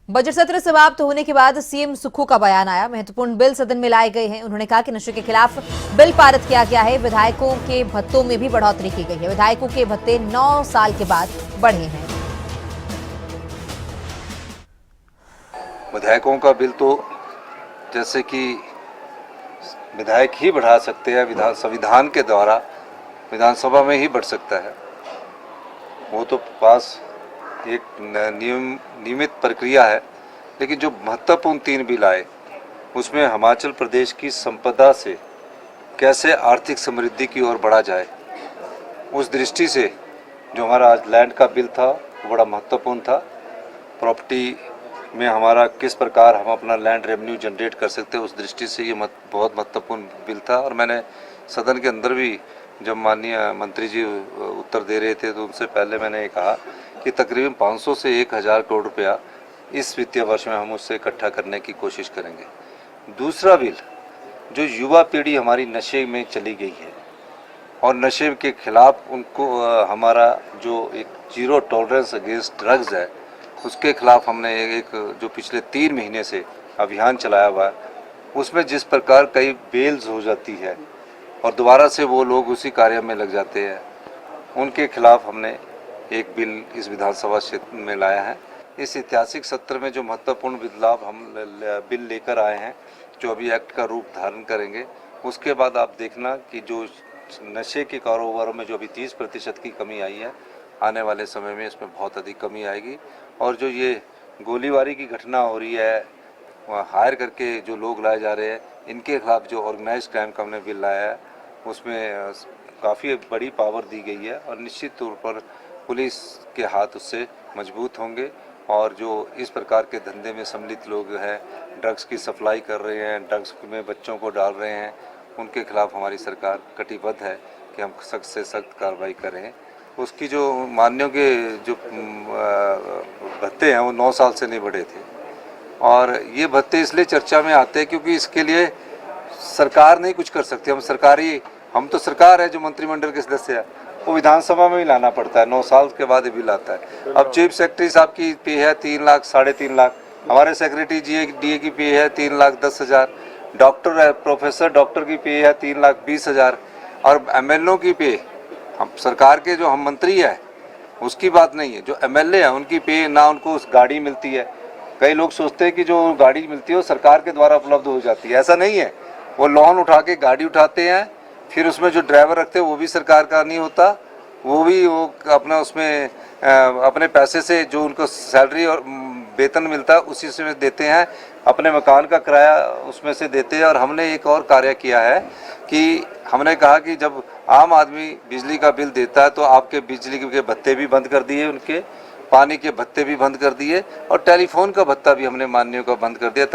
Budget सत्र समाप्त होने के बाद सीएम सुक्खू का बयान आया। महत्वपूर्ण बिल सदन में लाए गए हैं। उन्होंने कहा कि नशे के खिलाफ बिल पारित किया गया है। विधायकों के भत्तों में भी बढ़ोतरी की गई है। विधायकों के भत्ते 9 साल के बाद बढ़े हैं। विधायकों का बिल तो जैसे कि विधायक ही बढ़ा सकते हैं, संविधान के द्वारा विधानसभा में ही बढ़ सकता है। वो तो पास एक नियमित प्रक्रिया है। लेकिन जो महत्वपूर्ण 3 बिल आए उसमें हिमाचल प्रदेश की संपदा से कैसे आर्थिक समृद्धि की ओर बढ़ा जाए, उस दृष्टि से जो हमारा आज लैंड का बिल था वो बड़ा महत्वपूर्ण था। प्रॉपर्टी में हमारा किस प्रकार हम अपना लैंड रेवेन्यू जनरेट कर सकते हैं, उस दृष्टि से ये बहुत महत्वपूर्ण बिल था। और मैंने सदन के अंदर भी जब माननीय मंत्री जी उत्तर दे रहे थे तो उनसे पहले मैंने ये कहा कि तकरीबन 500 से 1000 करोड़ रुपया इस वित्तीय वर्ष में हम उससे इकट्ठा करने की कोशिश करेंगे। दूसरा बिल, जो युवा पीढ़ी हमारी नशे में चली गई है और नशे के खिलाफ उनको हमारा जो एक जीरो टॉलरेंस अगेंस्ट ड्रग्स है, उसके खिलाफ हमने एक जो पिछले 3 महीने से अभियान चलाया हुआ है, उसमें जिस प्रकार कई बेल्स हो जाती है और दोबारा से वो लोग उसी कार्य में लग जाते हैं, उनके खिलाफ हमने एक बिल इस विधानसभा क्षेत्र में लाया है। इस ऐतिहासिक सत्र में जो महत्वपूर्ण बदलाव हम बिल लेकर आए हैं, जो अभी एक्ट का रूप धारण करेंगे, उसके बाद आप देखना कि जो नशे के कारोबारों में जो अभी 30% की कमी आई है, आने वाले समय में इसमें बहुत अधिक कमी आएगी। और जो ये गोलीबारी की घटना हो रही है, हायर करके जो लोग लाए जा रहे हैं, इनके खिलाफ जो ऑर्गेनाइज्ड क्राइम का हमने बिल लाया है, उसमें काफ़ी बड़ी पावर दी गई है और निश्चित तौर पर पुलिस के हाथ उससे मजबूत होंगे। और जो इस प्रकार के धंधे में सम्मिलित लोग हैं, ड्रग्स की सप्लाई कर रहे हैं, ड्रग्स में बच्चों को डाल रहे हैं, उनके खिलाफ हमारी सरकार कटिबद्ध है कि हम सख्त से सख्त कार्रवाई करें। उसकी जो मान्यों के जो भत्ते हैं वो 9 साल से नहीं बढ़े थे। और ये भत्ते इसलिए चर्चा में आते हैं क्योंकि इसके लिए सरकार नहीं कुछ कर सकती। हम तो सरकार है, जो मंत्रिमंडल के सदस्य है वो विधानसभा में ही लाना पड़ता है। 9 साल के बाद ये बिल आता है। अब चीफ सेक्रेटरी साहब की पे है 3 लाख, 3.5 लाख। हमारे सेक्रेटरी DA की पे है 3,10,000। डॉक्टर है, प्रोफेसर डॉक्टर की पे है 3,20,000। और MLO की पे, हम सरकार के जो हम मंत्री है उसकी बात नहीं है, जो MLA है उनकी पे ना उनको उस गाड़ी मिलती है। कई लोग सोचते हैं कि जो गाड़ी मिलती है वो सरकार के द्वारा उपलब्ध हो जाती है। ऐसा नहीं है। वो लोन उठा के गाड़ी उठाते हैं, फिर उसमें जो ड्राइवर रखते हैं वो भी सरकार का नहीं होता, वो अपना उसमें अपने पैसे से जो उनको सैलरी और वेतन मिलता है उसी से देते हैं, अपने मकान का किराया उसमें से देते हैं। और हमने एक और कार्य किया है कि हमने कहा कि जब आम आदमी बिजली का बिल देता है तो आपके बिजली के भत्ते भी बंद कर दिए, उनके पानी के भत्ते भी बंद कर दिए और टेलीफोन का भत्ता भी हमने माननीयों का बंद कर दिया।